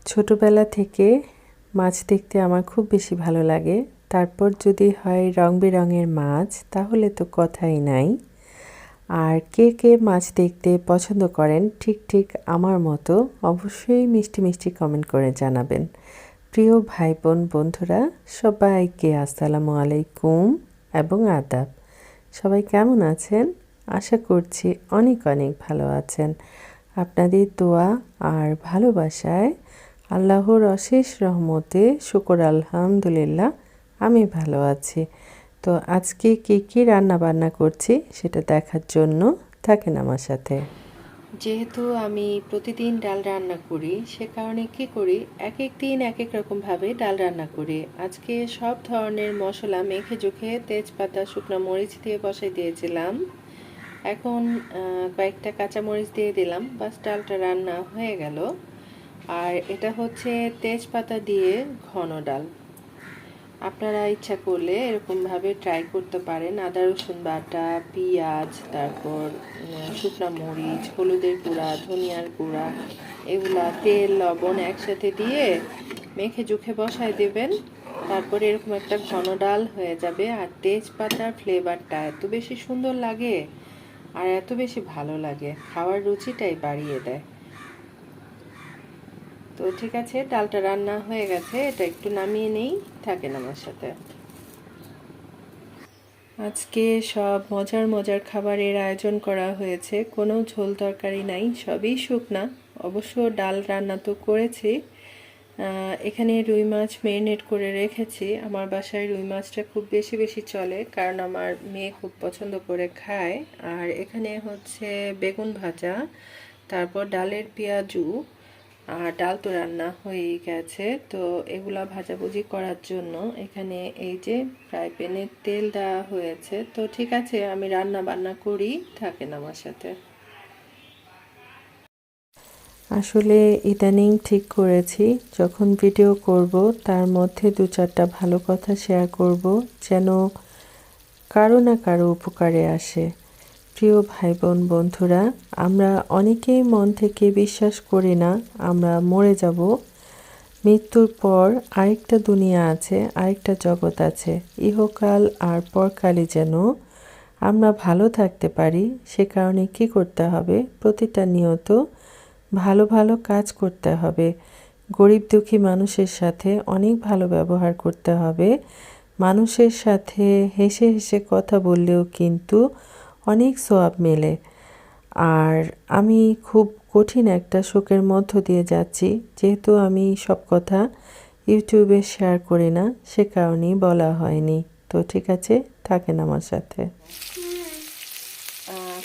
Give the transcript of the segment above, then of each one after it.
ছোটবেলা থেকে মাছ দেখতে আমার খুব বেশি ভালো লাগে। তারপর যদি হয় রং বেরঙের মাছ তাহলে তো কথাই নাই। আর কে কে মাছ দেখতে পছন্দ করেন ঠিক ঠিক আমার মতো অবশ্যই মিষ্টি মিষ্টি কমেন্ট করে জানাবেন। প্রিয় ভাই বোন বন্ধুরা সবাইকে আসসালামু আলাইকুম এবং আদাব। সবাই কেমন আছেন? আশা করছি অনেক অনেক ভালো আছেন। আপনাদের দোয়া আর ভালোবাসায় আল্লাহর অশেষ রহমতে শুকর আলহামদুলিল্লাহ আমি ভালো আছি। তো আজকে কী রান্না বান্না করছি সেটা দেখার জন্য থাকেন আমার সাথে। যেহেতু আমি প্রতিদিন ডাল রান্না করি সে কারণে কী করি এক এক দিন এক এক রকমভাবে ডাল রান্না করি। আজকে সব ধরনের মশলা মেখে জুখে তেজপাতা শুকনো মরিচ দিয়ে বসাই দিয়েছিলাম। এখন কয়েকটা কাঁচামরিচ দিয়ে দিলাম, বাস ডালটা রান্না হয়ে গেল। আর এটা হচ্ছে তেজপাতা দিয়ে ঘন ডাল। আপনারা ইচ্ছা করলে এরকমভাবে ট্রাই করতে পারেন। আদা রসুন বাটা, পেঁয়াজ, তারপর শুকনো মরিচ, হলুদের গুঁড়া, ধনিয়ার গুঁড়া, এগুলা তেল লবণ একসাথে দিয়ে মেখে জুখে বসায় দেবেন। তারপরে এরকম একটা ঘন ডাল হয়ে যাবে। আর তেজপাতার ফ্লেভারটা এত বেশি সুন্দর লাগে আর এত বেশি ভালো লাগে, খাওয়ার রুচিটাই বাড়িয়ে দেয়। তো ঠিক আছে, ডালটা রান্না হয়ে গেছে, এটা একটু নামিয়ে নেই, থাকেন আমার সাথে। আজকে সব মজার মজার খাবারের আয়োজন করা হয়েছে, কোনো ঝোল তরকারি নাই, সবই শুকনা। অবশ্য ডাল রান্না তো করেছি। এখানে রুই মাছ ম্যারিনেট করে রেখেছি। আমার বাসায় রুই মাছটা খুব বেশি বেশি চলে, কারণ আমার মেয়ে খুব পছন্দ করে খায়। আর এখানে হচ্ছে বেগুন ভাজা, তারপর ডালের পেঁয়াজু। আর ডাল তো রান্না হয়েই গেছে, তো এগুলা ভাজাভুজি করার জন্য এখানে এই যে ফ্রাই প্যানে তেল দেওয়া হয়েছে। তো ঠিক আছে, আমি রান্না বান্না করি, থাকেন আমার সাথে। আসলে ইদানিং ঠিক করেছি যখন ভিডিও করব তার মধ্যে দু চারটা ভালো কথা শেয়ার করব, যেন কারো না কারো উপকারে আসে। প্রিয় ভাই বোন বন্ধুরা, আমরা অনেকেই মন থেকে বিশ্বাস করি না আমরা মরে যাব। মৃত্যুর পর আরেকটা দুনিয়া আছে, আরেকটা জগৎ আছে। ইহকাল আর পরকালে যেন আমরা ভালো থাকতে পারি সে কারণে কী করতে হবে, প্রতিটা নিয়ত ভালো ভালো কাজ করতে হবে। গরিব দুঃখী মানুষের সাথে অনেক ভালো ব্যবহার করতে হবে। মানুষের সাথে হেসে হেসে কথা বললেও কিন্তু অনেক সওয়াব মেলে। আর আমি খুব কঠিন একটা শোকের মধ্য দিয়ে যাচ্ছি, যেহেতু আমি সব কথা ইউটিউবে শেয়ার করি না সে কারণেই বলা হয়নি। তো ঠিক আছে, থাকেন আমার সাথে।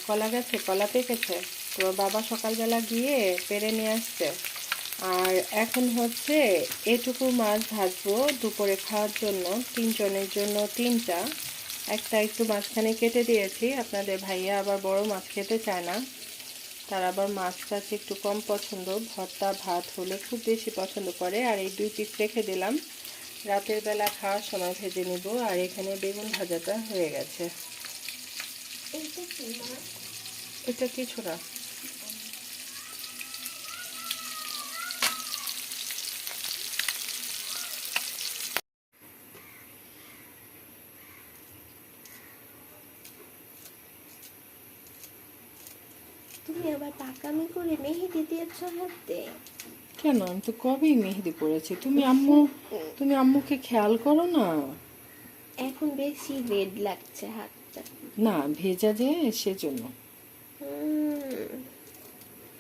কলা গাছে কলা পেকেছে, তো বাবা সকালবেলা গিয়ে পেরে নিয়ে আসছে। আর এখন হচ্ছে এটুকু মাছ ভাজবো দুপুরে খাওয়ার জন্য, তিনজনের জন্য তিনটা। একটা একটু মাঝখানে কেটে দিয়েছি, আপনাদের ভাইয়া আবার বড় মাছ খেতে চায় না, তার আবার মাছ টাছ একটু কম পছন্দ, ভর্তা ভাত হলে খুব বেশি পছন্দ করে। আর এই 2 পিস রেখে দিলাম, রাতের বেলা খাওয়ার সময় ভেজে নিব। আর এখানে বেগুন ভাজাটা হয়ে গেছে। এটা কিছু না। তুমি আবার পাকামি করে মেহেদি দিয়েছ হাতে? কেন, আমি তো কবেই মেহেদি পড়েছি। তুমি আম্মুকে খেয়াল করো না? এখন বেশি রেড লাগছে হাতটা। না, ভেজা যে সেজন্য।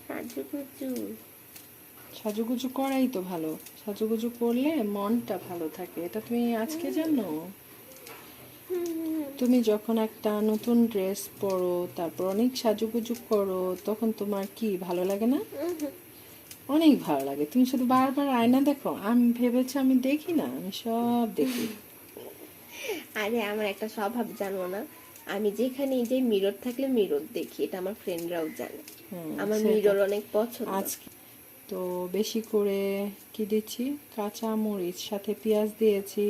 সাজুগুজু। সাজুগুজু করাই তো ভালো, সাজুগুজু করলে মনটা ভালো থাকে, এটা তুমি আজকে জানো? তুমি যখন একটা নতুন ড্রেস পরো তারপর অনেক সাজুগুজু করো তখন তোমার কি ভালো লাগে না? অনেক ভালো লাগে। তুমি শুধু বারবার আয়না দেখো, আমি ভেবেছি আমি দেখি না? আমি সব দেখি। আরে আমার একটা স্বভাব জানো না, আমি যেখানে যে মিরর থাকলে মিরর দেখি, এটা আমার ফ্রেন্ডরাও জানে। আমার মিরর অনেক পছন্দ। আজকে তো বেশি করে কি দিচ্ছি, কাঁচা মরিচ সাথে পেঁয়াজ দিয়েছি,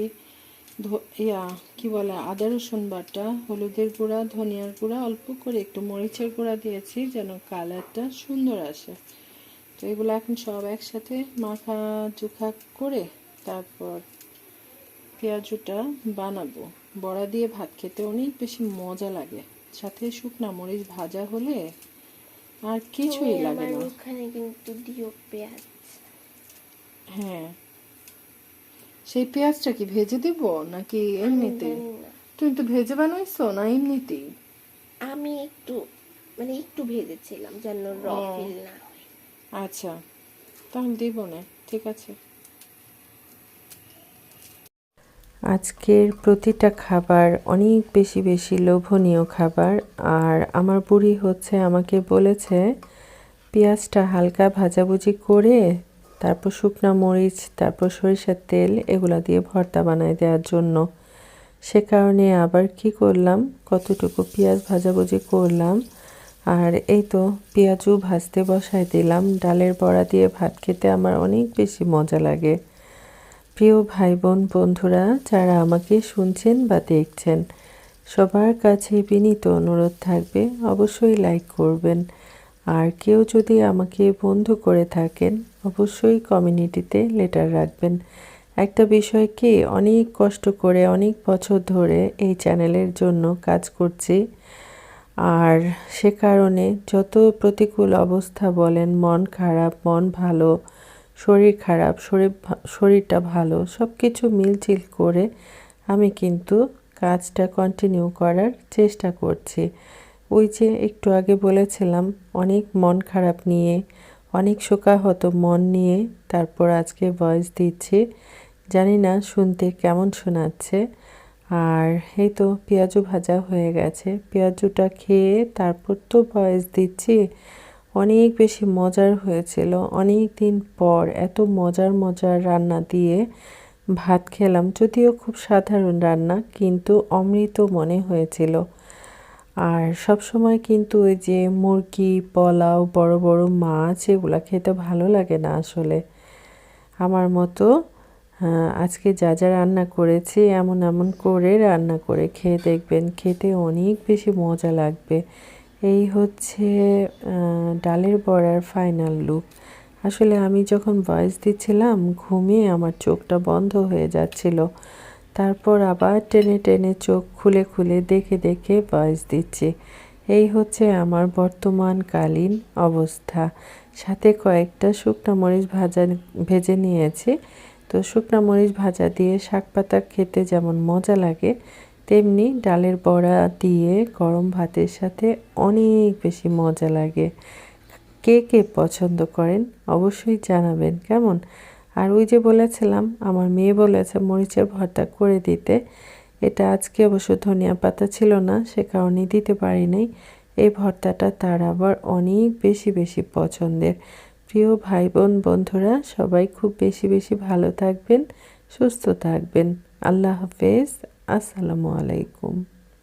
কি বলে আদা রসুন বাটা, হলুদের গুঁড়া, ধনিয়ার গুঁড়া, অল্প করে একটু মরিচের গুঁড়া দিয়েছি যেন কালারটা সুন্দর আসে। তো এগুলো এখন সব একসাথে মাখা চোখা করে তারপর পেঁয়াজুটা বানাবো। বড়া দিয়ে ভাত খেতে অনেক বেশি মজা লাগে, সাথে শুকনা মরিচ ভাজা হলে আর কিছুই লাগে না। ওখানে কিন্তু দিও পেঁয়াজ। হ্যাঁ, সেই পেঁয়াজটা কি ভেজে দিব নাকি এমনিতে? তুমি তো ভেজে বানাইছো না এমনিতেই? আমি একটু একটু ভেজেছিলাম যেন র ফিল না হয়। আচ্ছা, তাহলে দিব না, ঠিক আছে। আজকের প্রতিটা খাবার অনেক বেশি বেশি লোভনীয় খাবার। আর আমার বুড়ি হচ্ছে আমাকে বলেছে পেঁয়াজটা হালকা ভাজাভুজি করে তারপর শুকনা মরিচ তারপর সরিষার তেল এগুলা দিয়ে ভর্তা বানায় দেওয়ার জন্য। সে কারণে আবার কি করলাম, কতটুকু পেঁয়াজ ভাজাভুজি করলাম। আর এই তো পেঁয়াজও ভাজতে বসায় দিলাম। ডালের বড়া দিয়ে ভাত খেতে আমার অনেক বেশি মজা লাগে। প্রিয় ভাই বোন বন্ধুরা যারা আমাকে শুনছেন বা দেখছেন, সবার কাছে বিনীত অনুরোধ থাকবে অবশ্যই লাইক করবেন। আর কেউ যদি আমাকে বন্ধু করে থাকেন অবশ্যই কমিউনিটিতে লেটার রাখবেন। একটা বিষয় কি, অনেক কষ্ট করে অনেক বছর ধরে এই চ্যানেলের জন্য কাজ করছি। আর সে কারণে যত প্রতিকূল অবস্থা বলেন, মন খারাপ মন ভালো, শরীর খারাপ শরীরটা ভালো, সব কিছু মিলঝিল করে আমি কিন্তু কাজটা কন্টিনিউ করার চেষ্টা করছি। ওই যে একটু আগে বলেছিলাম অনেক মন খারাপ নিয়ে, অনেক শোকাহত মন নিয়ে তারপর আজকে ভয়েস দিচ্ছি। জানি না শুনতে কেমন শোনাচ্ছে। আর এই তো পেঁয়াজু ভাজা হয়ে গেছে, পেঁয়াজুটা খেয়ে তারপর তো ভয়েস দিচ্ছি। অনেক বেশি মজার হয়েছিল, অনেক দিন পর এত মজার মজার রান্না দিয়ে ভাত খেলাম। যদিও খুব সাধারণ রান্না কিন্তু অমৃত মনে হয়েছিল। আর সব সময় কিন্তু ওই যে মুরগি পোলাও বড় বড় মাছ এগুলা খেতে ভালো লাগে না আসলে আমার মতো। আজকে যা যা রান্না করেছি এমন এমন করে রান্না করে খেয়ে দেখবেন, খেতে অনেক বেশি মজা লাগবে। এই হচ্ছে ডালের বড়ার ফাইনাল লুক। আসলে আমি যখন ভয়েস দিচ্ছিলাম ঘুমিয়ে আমার চোখটা বন্ধ হয়ে যাচ্ছিল, তারপর আবার টেনে টেনে চোখ খুলে খুলে দেখে দেখে ভয়েস দিচ্ছি। এই হচ্ছে আমার বর্তমানকালীন অবস্থা। সাথে কয়েকটা শুকনো মরিচ ভেজে নিয়েছি। তো শুকনো মরিচ ভাজা দিয়ে শাক পাতা খেতে যেমন মজা লাগে, তেমনি ডালের বড়া দিয়ে গরম ভাতের সাথে অনেক বেশি মজা লাগে। কে কে পছন্দ করেন অবশ্যই জানাবেন কেমন। আর ওই যে বলেছিলাম আমার মেয়ে বলেছে মরিচের ভর্তা করে দিতে, এটা আজকে অবশ্য ধনিয়া পাতা ছিল না সে কারণে দিতে পারি নাই। এই ভর্তাটা তার আবার অনেক বেশি বেশি পছন্দের। প্রিয় ভাই বোন বন্ধুরা সবাই খুব বেশি বেশি ভালো থাকবেন, সুস্থ থাকবেন। আল্লাহ হাফেজ, আসসালামু আলাইকুম।